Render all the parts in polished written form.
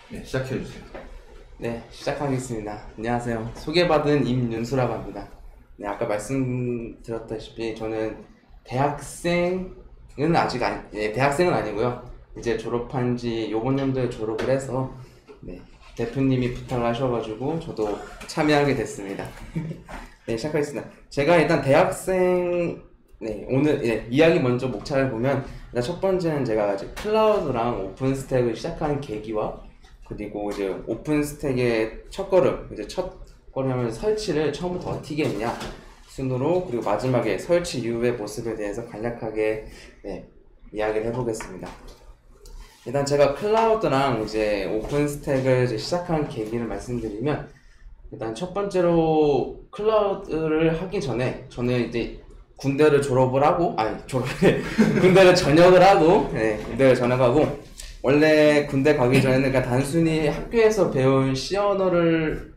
네, 시작해주세요. 네, 시작하겠습니다. 안녕하세요. 소개받은 임윤수라고 합니다. 네, 아까 말씀드렸다시피 저는 대학생은 대학생은 아니고요. 이제 졸업한 지 요번 연도에 졸업을 해서 네, 대표님이 부탁을 하셔가지고 저도 참여하게 됐습니다. 네, 시작하겠습니다. 제가 일단 오늘 이야기 먼저 목차를 보면 일단 첫 번째는 제가 이제 클라우드랑 오픈스택을 시작한 계기와 그리고 이제 오픈스택의 첫걸음, 이제 첫걸음은 설치를 처음부터 어떻게 했냐 순으로, 그리고 마지막에 설치 이후의 모습에 대해서 간략하게 이야기를 해보겠습니다. 일단 제가 클라우드랑 이제 오픈스택을 이제 시작한 계기를 말씀드리면, 일단 첫 번째로 클라우드를 하기 전에 저는 이제 군대를 졸업을 하고, 군대를 전역을 하고, 군대를 전역하고, 원래 군대 가기 전에는 그냥 단순히 학교에서 배운 C 언어를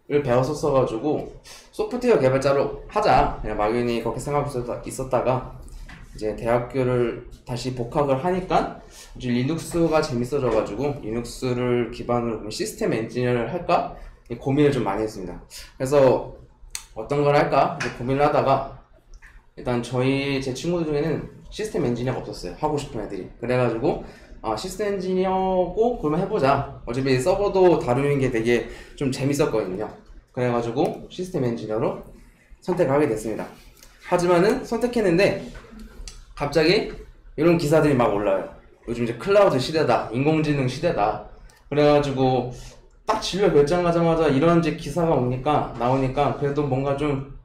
배웠었어가지고 소프트웨어 개발자로 하자 그냥 막연히 그렇게 생각하고 있었다가 이제 대학교를 다시 복학을 하니까 이제 리눅스가 재밌어져가지고 리눅스를 기반으로 시스템 엔지니어를 할까 고민을 좀 많이 했습니다. 그래서 어떤 걸 할까 고민을 하다가 일단 제 친구들 중에는 시스템 엔지니어가 없었어요. 하고 싶은 애들이. 그래가지고 시스템 엔지니어고 그러면 해보자. 어차피 서버도 다루는 게 되게 좀 재밌었거든요. 그래가지고 시스템 엔지니어로 선택하게 됐습니다. 하지만은 선택했는데 갑자기 이런 기사들이 막 올라요. 요즘 이제 클라우드 시대다, 인공지능 시대다. 그래가지고 딱 진로 결정하자마자 이런 이제 기사가 나오니까 그래도 뭔가 좀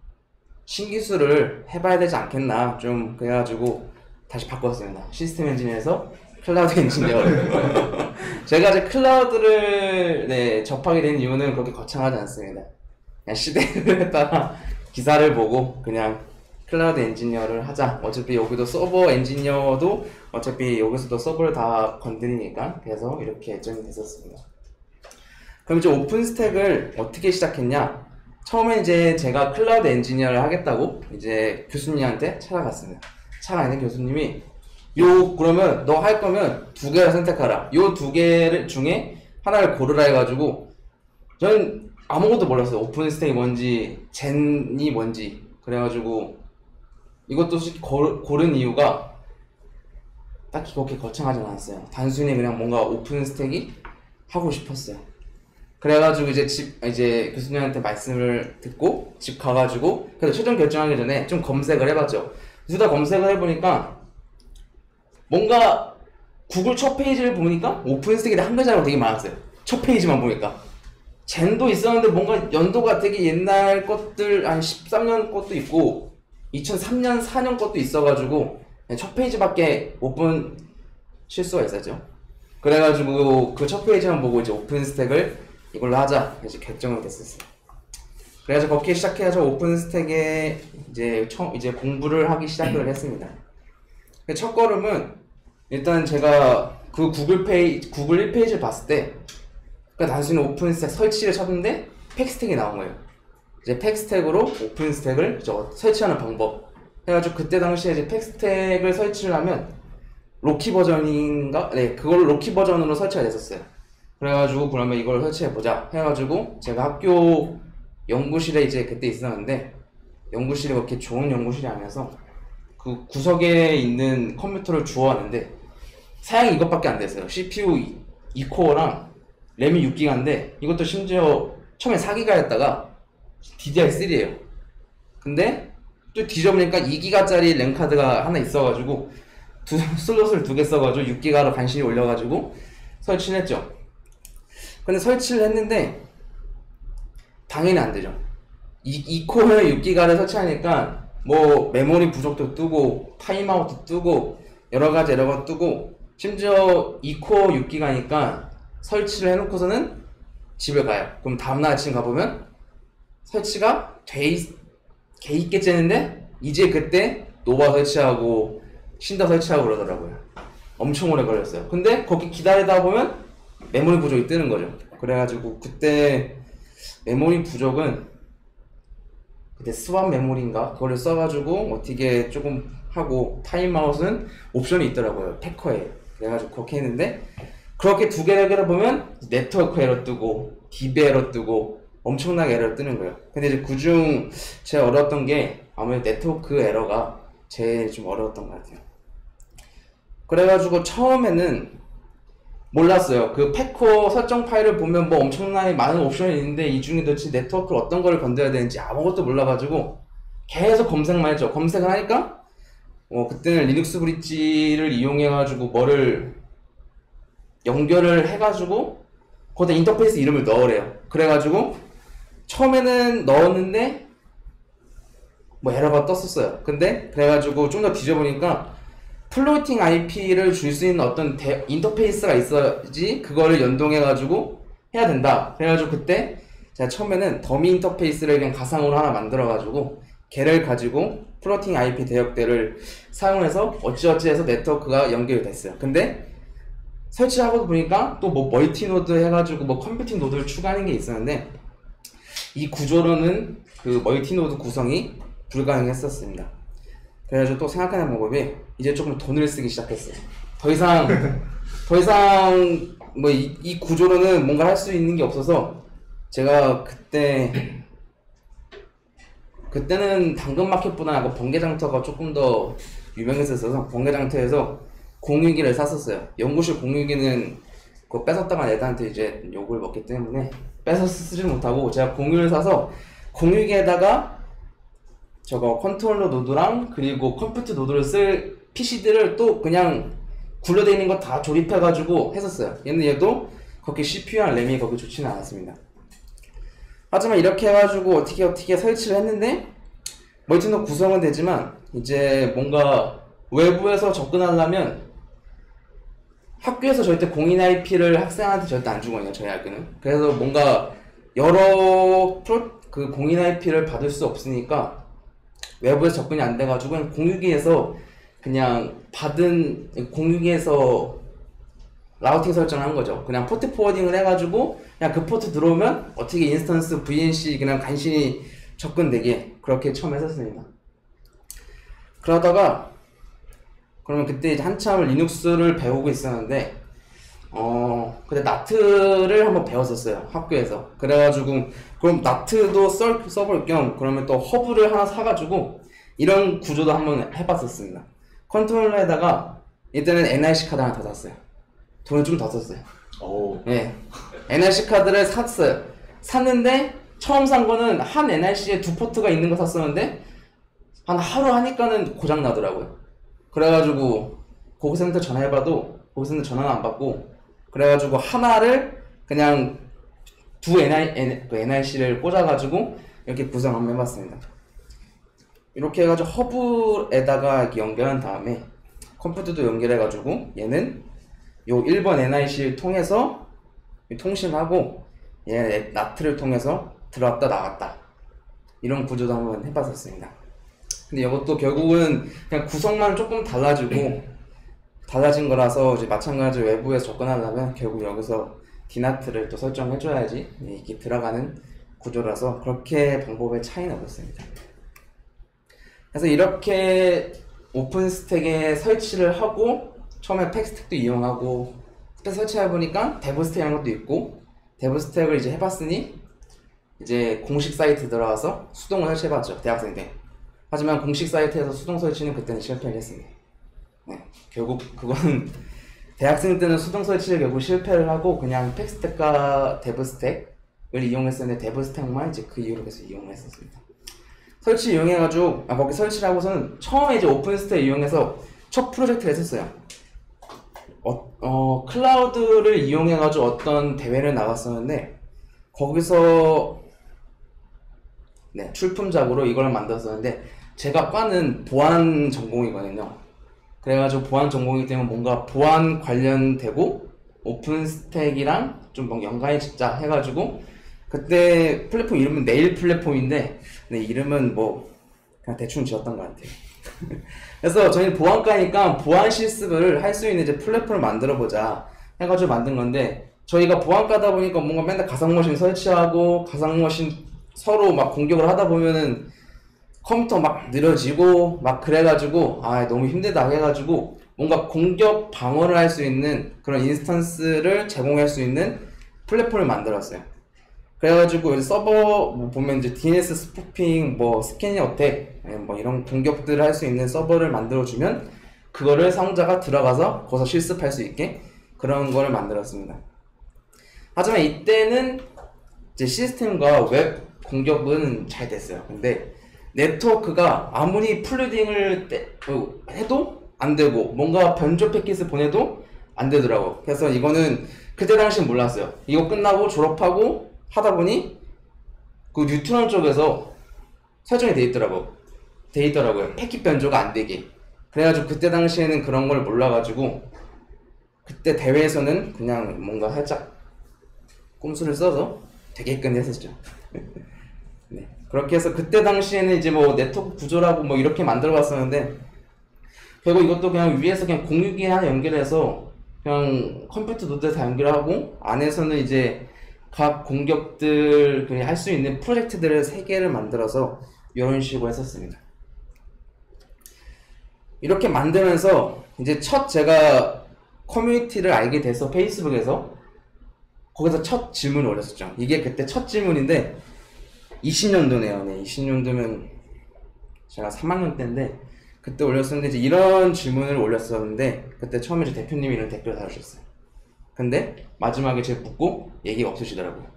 신기술을 해봐야 되지 않겠나 좀 그래가지고 다시 바꿨습니다. 시스템 엔지니어에서 클라우드 엔지니어. 제가 이제 클라우드를 접하게 된 이유는 그렇게 거창하지 않습니다. 그냥 시대를 따라 기사를 보고 그냥 클라우드 엔지니어를 하자. 어차피 여기도 서버 엔지니어도 어차피 여기서도 서버를 다 건드리니까. 그래서 이렇게 결정이 됐었습니다. 그럼 이제 오픈스택을 어떻게 시작했냐? 처음에 이제 제가 클라우드 엔지니어를 하겠다고 이제 교수님한테 찾아갔습니다. 찾아가는데 교수님이 그러면 너 할 거면 두 개를 선택하라. 요 두 개를 중에 하나를 고르라 해가지고 저는 아무것도 몰랐어요. 오픈스택이 뭔지, 젠이 뭔지. 그래가지고 이것도 솔직히 고른 이유가 딱히 그렇게 거창하지 않았어요. 단순히 그냥 뭔가 오픈스택이 하고 싶었어요. 그래가지고 이제 교수님한테 말씀을 듣고 집 가가지고 그래서 최종 결정하기 전에 좀 검색을 해봤죠. 둘 다 검색을 해보니까 뭔가 구글 첫 페이지를 보니까 오픈스택이 한 글자로 되게 많았어요. 첫 페이지만 보니까. 젠도 있었는데 뭔가 연도가 되게 옛날 것들 한 13년 것도 있고 2003년 4년 것도 있어가지고 첫 페이지밖에 못 본 실수가 있었죠. 그래가지고 그 첫 페이지만 보고 이제 오픈스택을 이걸로 하자 이제 결정을 됐었어요. 그래가지고 그렇게 시작해서 오픈스택에 이제 공부를 하기 시작을 했습니다. 첫 걸음은 일단 제가 그 구글 1페이지를 봤을 때 그러니까 단순히 오픈스택 설치를 쳤는데 팩스택이 나온 거예요. 이제 팩스택으로 오픈스택을 설치하는 방법 해가지고 그때 당시에 이제 팩스택을 설치를 하면 로키 버전인가? 네, 그걸 로키 버전으로 설치가 됐었어요. 그래가지고 그러면 이걸 설치해보자 해가지고 제가 학교 연구실에 이제 그때 있었는데 연구실이 그렇게 좋은 연구실이 아니어서 그 구석에 있는 컴퓨터를 주워왔는데 사양이 이것밖에 안 됐어요. CPU 2코어랑 램이 6기가인데 이것도 심지어 처음에 4기가였다가 DDR3예요. 근데 또 뒤져보니까 2기가짜리 램 카드가 하나 있어가지고 슬롯을 두 개 써가지고 6기가로 간신히 올려가지고 설치를 했죠. 근데 설치를 했는데 당연히 안 되죠. 2코어에 6기가를 설치하니까 뭐 메모리 부족도 뜨고 타임아웃도 뜨고 여러가지 에러가 뜨고 심지어 2코어 6기가니까 설치를 해놓고서는 집에 가요. 그럼 다음날 아침 가보면 설치가 돼 있겠지 했는데 이제 그때 노바 설치하고 신다 설치하고 그러더라고요. 엄청 오래 걸렸어요. 근데 거기 기다리다 보면 메모리 부족이 뜨는 거죠. 그래가지고 그때 메모리 부족은 그때 스왑 메모리인가 그거를 써가지고 어떻게 조금 하고 타임아웃은 옵션이 있더라고요. 패커에. 그래가지고 그렇게 했는데 그렇게 두 개를 해결해보면 네트워크 에러 뜨고 DB 에러 뜨고 엄청나게 에러 뜨는 거예요. 근데 이제 그중 제일 어려웠던 게 아무래도 네트워크 에러가 제일 좀 어려웠던 것 같아요. 그래가지고 처음에는 몰랐어요. 그 패커 설정 파일을 보면 뭐 엄청나게 많은 옵션이 있는데 이 중에 도대체 네트워크를 어떤 거를 건드려야 되는지 아무것도 몰라가지고 계속 검색만 했죠. 검색을 하니까 그때는 리눅스 브릿지를 이용해가지고 뭐를 연결을 해가지고 거기다 인터페이스 이름을 넣으래요. 그래가지고 처음에는 넣었는데 뭐 에러가 떴었어요. 근데 그래가지고 좀 더 뒤져보니까 플로팅 IP를 줄 수 있는 어떤 인터페이스가 있어야지 그거를 연동해가지고 해야 된다. 그래가지고 그때 제가 처음에는 더미 인터페이스를 그냥 가상으로 하나 만들어가지고 걔를 가지고 플로팅 IP 대역대를 사용해서 어찌어찌 해서 네트워크가 연결이 됐어요. 근데 설치하고 보니까 또 뭐 멀티노드 해가지고 뭐 컴퓨팅 노드를 추가하는 게 있었는데 이 구조로는 그 멀티노드 구성이 불가능했었습니다. 그래가지고 또 생각하는 방법이 이제 조금 돈을 쓰기 시작했어요. 더 이상 뭐 이 구조로는 뭔가 할 수 있는 게 없어서 제가 그때는 당근마켓보다 약간 번개장터가 조금 더 유명했었어서 번개장터에서 공유기를 샀었어요. 연구실 공유기는 그거 뺏었다가 애들한테 이제 욕을 먹기 때문에 뺏어 쓰지 못하고 제가 공유를 사서 공유기에다가 저거 컨트롤러 노드랑 그리고 컴퓨터 노드를 쓸 PC들을 또 그냥 굴러져 있는 거 다 조립해가지고 했었어요. 얘도 그렇게 CPU랑 램이 그렇게 좋지는 않았습니다. 하지만 이렇게 해가지고 어떻게 설치를 했는데 멀티노드 구성은 되지만 이제 뭔가 외부에서 접근하려면 학교에서 절대 공인 IP를 학생한테 절대 안 주거든요. 저희 학교는. 그래서 뭔가 여러 그 공인 IP를 받을 수 없으니까 외부에서 접근이 안 돼가지고 그냥 공유기에서 그냥 받은 공유기에서 라우팅 설정을 한 거죠. 그냥 포트 포워딩을 해가지고 그냥 그 포트 들어오면 어떻게 인스턴스 VNC 그냥 간신히 접근되게 그렇게 처음 했었습니다. 그러다가 그러면 그때 이제 한참 리눅스를 배우고 있었는데 그때 나트를 한번 배웠었어요. 학교에서. 그래가지고 그럼 나트도 써볼 겸 그러면 또 허브를 하나 사가지고 이런 구조도 한번 해봤었습니다. 컨트롤러에다가 이때는 NIC 카드 하나 더 샀어요. 돈을 좀 더 썼어요. 오. 네. NIC 카드를 샀어요. 샀는데 처음 산 거는 한 NIC에 두 포트가 있는 거 샀었는데 한 하루 하니까는 고장 나더라고요. 그래가지고 고객센터 전화해봐도 고객센터 전화는 안 받고 그래가지고 하나를 그냥 두 NIC를 꽂아가지고 이렇게 구성 한번 해봤습니다. 이렇게 해가지고 허브에다가 이렇게 연결한 다음에 컴퓨터도 연결해가지고 얘는 요 1번 NIC를 통해서 통신하고 얘 나트를 통해서 들어왔다 나갔다 이런 구조도 한번 해봤었습니다. 근데 이것도 결국은 그냥 구성만 조금 달라진 거라서 이제 마찬가지로 외부에서 접근하려면 결국 여기서 디나트를 또 설정해줘야지 이게 들어가는 구조라서 그렇게 방법의 차이는 없었습니다. 그래서 이렇게 오픈스택에 설치를 하고 처음에 팩스택도 이용하고 설치해보니까 데브스택이라는 것도 있고 데브스택을 이제 해봤으니 이제 공식 사이트 들어가서 수동을 설치해봤죠. 대학생 때. 하지만 공식 사이트에서 수동 설치는 그때는 실패를 했습니다. 네, 결국 그건 대학생 때는 수동 설치를 결국 실패를 하고 그냥 팩스택과 데브스택을 이용했었는데 데브스택만 이제 그 이후로 계속 이용을 했었습니다. 설치 이용해가지고 거기 설치를 하고서는 처음에 이제 오픈스택 이용해서 첫 프로젝트를 했었어요. 클라우드를 이용해가지고 어떤 대회를 나갔었는데 거기서 네, 출품작으로 이걸 만들었었는데 제가 과는 보안 전공이거든요. 그래가지고 보안 전공이기 때문에 뭔가 보안 관련되고 오픈스택이랑 좀 뭔가 연관이 짓자 해가지고 그때 플랫폼 이름은 네일 플랫폼인데 근데 이름은 뭐 그냥 대충 지었던 것 같아요. 그래서 저희는 보안과니까 보안 실습을 할 수 있는 이제 플랫폼을 만들어 보자 해가지고 만든 건데 저희가 보안과다 보니까 뭔가 맨날 가상머신 설치하고 가상머신 서로 막 공격을 하다 보면은 컴퓨터 막 느려지고 막 그래가지고 아 너무 힘들다 해가지고 뭔가 공격 방어를 할 수 있는 그런 인스턴스를 제공할 수 있는 플랫폼을 만들었어요. 그래가지고 여기 서버 뭐 보면 이제 DNS 스푸핑, 뭐 스캐닝 어택, 뭐 이런 공격들을 할 수 있는 서버를 만들어주면 그거를 사용자가 들어가서 거기서 실습할 수 있게 그런 거를 만들었습니다. 하지만 이때는 이제 시스템과 웹 공격은 잘 됐어요. 근데 네트워크가 아무리 플루딩을 해도 안 되고 뭔가 변조 패킷을 보내도 안 되더라고. 그래서 이거는 그때 당시 몰랐어요. 이거 끝나고 졸업하고 하다 보니 그 뉴트론 쪽에서 설정이 돼 있더라고요. 패킷 변조가 안 되게. 그래가지고 그때 당시에는 그런 걸 몰라가지고 그때 대회에서는 그냥 뭔가 살짝 꼼수를 써서 되게끔 했었죠. 네. 그렇게 해서 그때 당시에는 이제 뭐 네트워크 구조라고 뭐 이렇게 만들어 봤었는데 결국 이것도 그냥 위에서 그냥 공유기 하나 연결해서 그냥 컴퓨터 노드에 다 연결하고 안에서는 이제 각 공격들 그냥 할 수 있는 프로젝트들을 3개를 만들어서 이런 식으로 했었습니다. 이렇게 만들면서 이제 첫 제가 커뮤니티를 알게 돼서 페이스북에서 거기서 첫 질문을 올렸었죠. 이게 그때 첫 질문인데 20년도네요. 네, 20년도면 제가 3학년 때인데 그때 올렸었는데 이제 이런 질문을 올렸었는데 그때 처음에 제 대표님이 이런 댓글을 달아주셨어요. 근데 마지막에 제가 묻고 얘기가 없으시더라고요.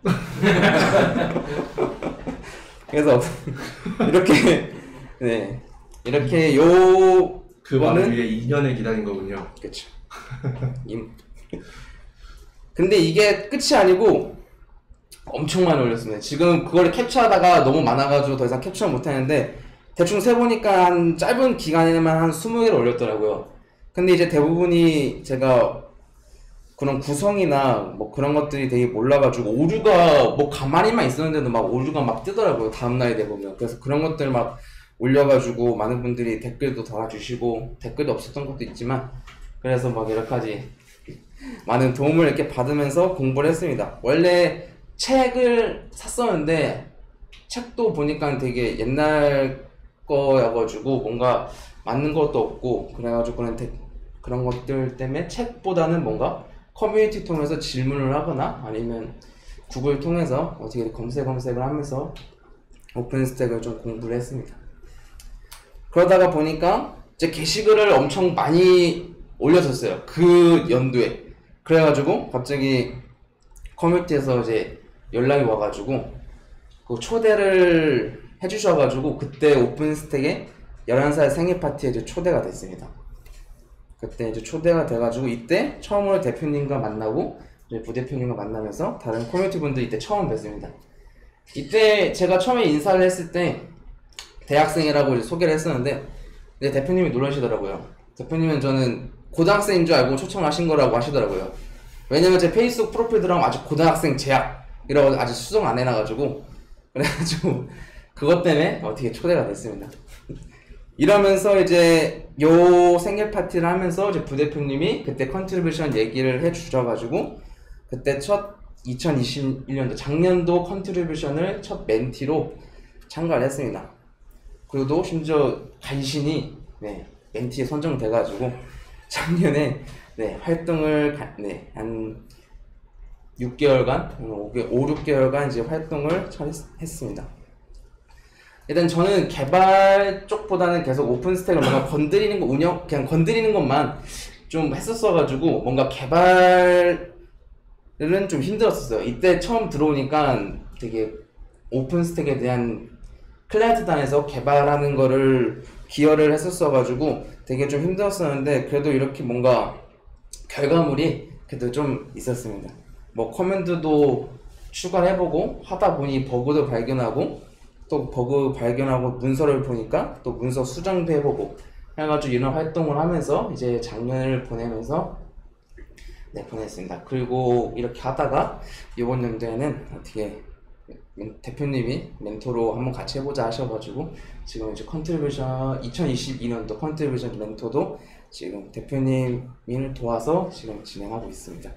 그래서 이렇게 네 이렇게 그 말을 위해 2년을 기다린 거군요. 그쵸. 근데 이게 끝이 아니고 엄청 많이 올렸습니다. 지금 그걸 캡처하다가 너무 많아가지고 더 이상 캡처 못하는데 대충 세보니까 한 짧은 기간에만 한 20개를 올렸더라고요. 근데 이제 대부분이 제가 그런 구성이나 뭐 그런 것들이 되게 몰라가지고 오류가 뭐 가만히만 있었는데도 막 오류가 막 뜨더라고요. 다음날에 돼보면. 그래서 그런 것들 막 올려가지고 많은 분들이 댓글도 달아주시고 댓글도 없었던 것도 있지만 그래서 막 여러 가지 많은 도움을 이렇게 받으면서 공부를 했습니다. 원래 책을 샀었는데 책도 보니까 되게 옛날 거여가지고 뭔가 맞는 것도 없고 그래가지고 그런 것들 때문에 책보다는 뭔가 커뮤니티 통해서 질문을 하거나 아니면 구글 통해서 어떻게 검색을 하면서 오픈스택을 좀 공부를 했습니다. 그러다가 보니까 이제 게시글을 엄청 많이 올려줬어요. 그 연도에. 그래가지고 갑자기 커뮤니티에서 이제 연락이 와가지고 그 초대를 해주셔가지고 그때 오픈스택에 11살 생일 파티에 이제 초대가 됐습니다. 그때 이제 초대가 돼가지고 이때 처음으로 대표님과 만나고 이제 부대표님과 만나면서 다른 커뮤니티 분들 이때 처음 뵀습니다. 이때 제가 처음에 인사를 했을 때 대학생이라고 이제 소개를 했었는데 이제 대표님이 놀라시더라고요. 대표님은 저는 고등학생인 줄 알고 초청하신 거라고 하시더라고요. 왜냐면 제 페이스북 프로필 들어가면 아직 고등학생 제약이라고 아직 수정 안 해놔가지고 그래가지고 그것 때문에 어떻게 초대가 됐습니다. 이러면서 이제 요 생일 파티를 하면서 이제 부대표님이 그때 컨트리뷰션 얘기를 해주셔가지고 그때 첫 2021년도 작년도 컨트리뷰션을 첫 멘티로 참가를 했습니다. 그리고 심지어 간신히 멘티에 선정돼가지고 작년에 활동을 한 6개월간, 5, 6개월간 이제 활동을 했습니다. 일단 저는 개발 쪽보다는 계속 오픈스택을 뭔가 건드리는 거 그냥 건드리는 것만 좀 했었어가지고 뭔가 개발은 좀 힘들었었어요. 이때 처음 들어오니까 되게 오픈스택에 대한 클라이언트단에서 개발하는 거를 기여를 했었어가지고 되게 좀 힘들었었는데 그래도 이렇게 뭔가 결과물이 그래도 좀 있었습니다. 뭐 커맨드도 추가해보고 하다 보니 버그도 발견하고 또 버그 발견하고 문서를 보니까 또 문서 수정도 해보고 해가지고 이런 활동을 하면서 이제 작년을 보내면서 보냈습니다. 그리고 이렇게 하다가 이번 연도에는 어떻게 대표님이 멘토로 한번 같이 해보자 하셔가지고 지금 이제 컨트리뷰션 2022년도 컨트리뷰션 멘토도 지금 대표님을 도와서 지금 진행하고 있습니다.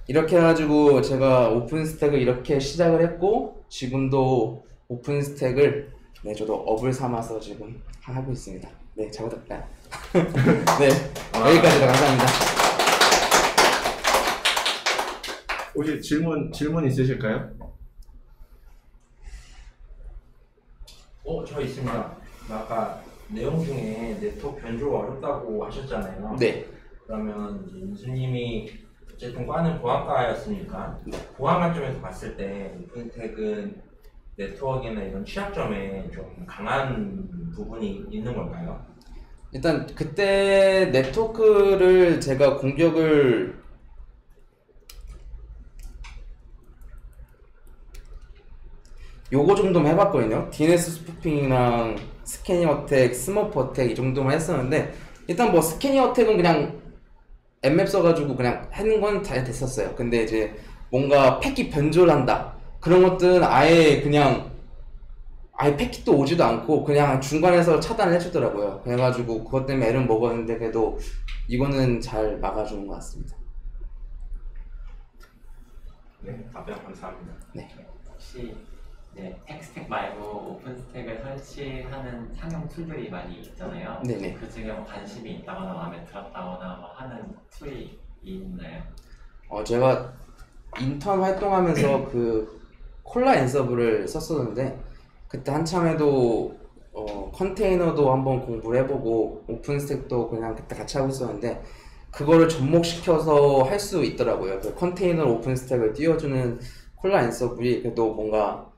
이렇게 해가지고 제가 오픈스택을 이렇게 시작을 했고 지금도 오픈스택을 저도 업을 삼아서 지금 하고 있습니다. 네, 잘 부탁드려요. 네, 여기까지로 감사합니다. 혹시 질문 있으실까요? 저 있습니다. 아까 내용 중에 네트워크 변조가 어렵다고 하셨잖아요. 네. 그러면 이제 윤수님이 어쨌든 과는 보안과였으니까 보안 관점에서 봤을 때 오픈스택은 네트워크나 이런 취약점에 좀 강한 부분이 있는 걸까요? 일단 그때 네트워크를 제가 공격을 요거 정도만 해봤거든요. DNS 스푸핑이랑 스캐닝 어택, 스머프 어택 이 정도만 했었는데 일단 뭐 스캐닝 어택은 그냥 엠맵 써가지고 그냥 하는 건 다 됐었어요. 근데 이제 뭔가 패킷 변조를 한다 그런 것들은 아예 그냥 아예 패킷도 오지도 않고 그냥 중간에서 차단을 해주더라고요. 그래가지고 그것 때문에 애를 먹었는데 그래도 이거는 잘 막아주는 것 같습니다. 네, 답변 감사합니다. 네. 혹시 텍스택 말고 오픈스택을 설치하는 상용 툴들이 많이 있잖아요. 네네. 그 중에 뭐 관심이 있다거나 마음에 들었다거나 뭐 하는 툴이 있나요? 제가 인턴 활동하면서 그 콜라 앤서브를 썼었는데 그때 한참에도 컨테이너도 한번 공부를 해보고 오픈스택도 그냥 그때 같이 하고 있었는데 그거를 접목시켜서 할 수 있더라고요. 그 컨테이너 오픈스택을 띄워주는 콜라 앤서브이 그래도 뭔가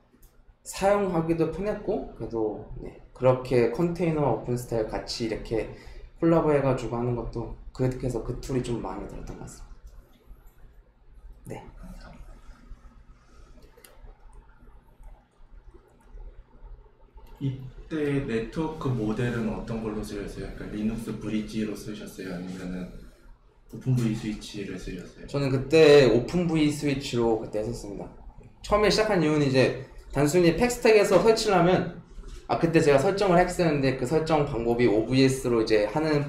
사용하기도 편했고 그래도 네, 그렇게 컨테이너와 오픈스택을 같이 이렇게 콜라보 해가지고 하는 것도 그래서 그 툴이 좀 마음에 들었던 것 같습니다. 네. 이때 네트워크 모델은 어떤 걸로 쓰셨어요? 그러니까 리눅스 브릿지로 쓰셨어요? 아니면은 오픈 vSwitch를 쓰셨어요? 저는 그때 오픈 vSwitch로 그때 했었습니다. 처음에 시작한 이유는 이제 단순히 팩스택에서 설치를 하면 그때 제가 설정을 했었는데 그 설정 방법이 OVS로 이제 하는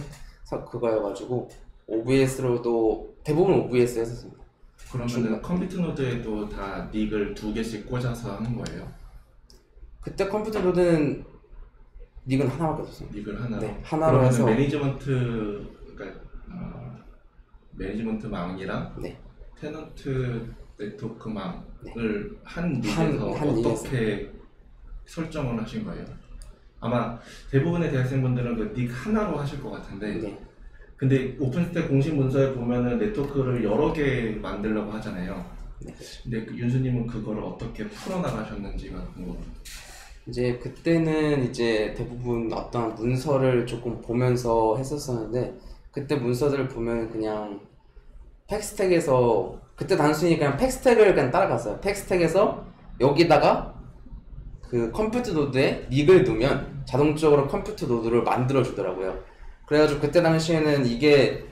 그거여가지고 OVS로도 대부분 OVS 했었습니다. 그러면은 컴퓨터 노드에도 다 닉을 2개씩 꽂아서 하는 거예요? 그때 컴퓨터 노드는 닉은 하나밖에 없었어요. 닉을 하나로? 네, 하나로 그러면은 해서 매니지먼트망이랑 네. 테넌트 네트워크망을 네. 한 닉에서 한 어떻게 설정을 하신 거예요? 아마 대부분의 대학생분들은 그 닉 하나로 하실 것 같은데 네. 근데 오픈스택 공식 문서에 보면은 네트워크를 여러 개 만들려고 하잖아요. 네. 근데 그 윤수님은 그거를 어떻게 풀어나가셨는지가 궁금합니다. 이제 그때는 이제 대부분 어떤 문서를 조금 보면서 했었었는데 그때 문서들을 보면 그냥 팩스택에서 그때 단순히 그냥 팩스택을 그냥 따라갔어요. 팩스택에서 여기다가 그 컴퓨터 노드에 닉을 두면 자동적으로 컴퓨터 노드를 만들어 주더라고요. 그래가지고 그때 당시에는 이게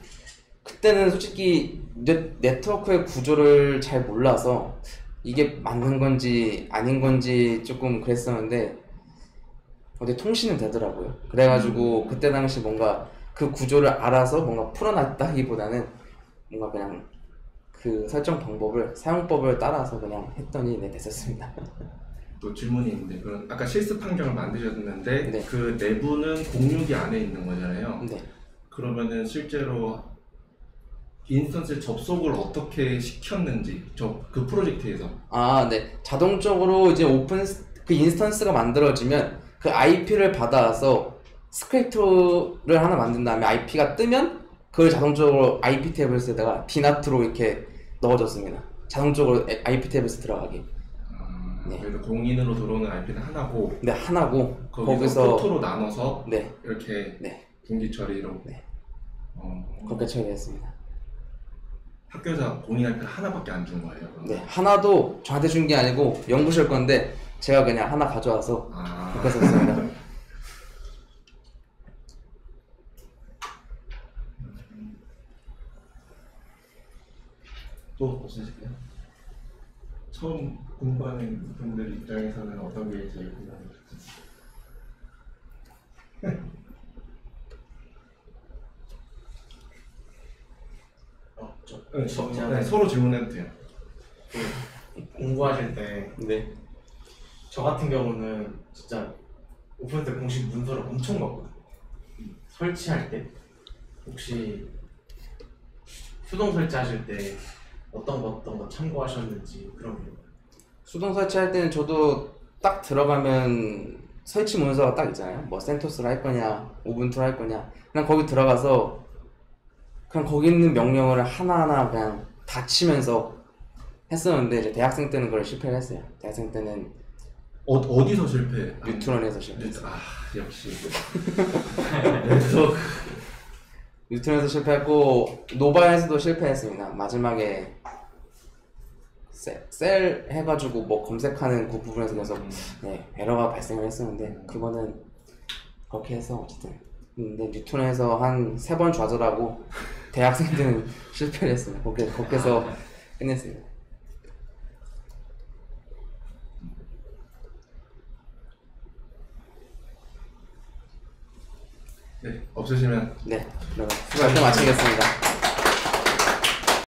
그때는 솔직히 네트워크의 구조를 잘 몰라서 이게 맞는 건지 아닌 건지 조금 그랬었는데 근데 통신은 되더라고요. 그래가지고 그때 당시 뭔가 그 구조를 알아서 뭔가 풀어놨다기보다는 뭔가 그냥 그 설정 방법을 사용법을 따라서 그냥 했더니 네, 됐었습니다. 또 질문이 있는데 그럼 아까 실습 환경을 만드셨는데 네. 그 내부는 공유기 안에 있는 거잖아요. 네. 그러면은 실제로 인스턴스 접속을 어떻게 시켰는지 그 프로젝트에서 네. 자동적으로 이제 그 인스턴스가 만들어지면 그 IP를 받아서 스크립트를 하나 만든 다음에 IP가 뜨면 그걸 자동적으로 IP 태블릿에다가 디나트로 이렇게 넣어줬습니다. 자동적으로 IP 태블릿에 들어가게. 네. 그래서 공인으로 들어오는 IP는 하나고 네, 하나고 거기서 포트로 나눠서 네. 이렇게 네. 분기 처리로 네. 그렇게 처리했습니다. 학교에서 공인 IP를 하나밖에 안 준 거예요? 그러면? 네, 하나도 저한테 준 게 아니고 연구실 건데 제가 그냥 하나 가져와서 그렇게 썼습니다. 또 없으실까요? 처음 공부하는 분들 입장에서는 어떤 게 제일 궁금해요? 서로 질문해도 돼요. 공부하실 때 네. 저 같은 경우는 진짜 오픈스택 공식 문서를 엄청 봤거든요. 설치할 때 혹시 수동 설치하실 때 어떤 거 참고하셨는지 그런 거. 수동 설치할 때는 저도 딱 들어가면 설치 문서가 딱 있잖아요. 뭐 센토스를 할 거냐, 우분투를 할 거냐. 그냥 거기 들어가서 그냥 거기 있는 명령어를 하나하나 그냥 다 치면서 했었는데 이제 대학생 때는 그걸 실패를 했어요. 대학생 때는 어디서 실패? 뉴트론에서 실패했어요. 아 역시 그래서 뉴트론에서 실패했고 노바에서도 실패했습니다. 마지막에 셀 해가지고 뭐 검색하는 그 부분에서 계속 네, 에러가 발생을 했었는데 그거는 그렇게 해서 어쨌든 근데 뉴턴에서 한 3번 좌절하고 대학생 때는 실패를 했어요. 거기서 끝냈습니다. 네 없으시면 네, 그러면 수고할 때 마치겠습니다.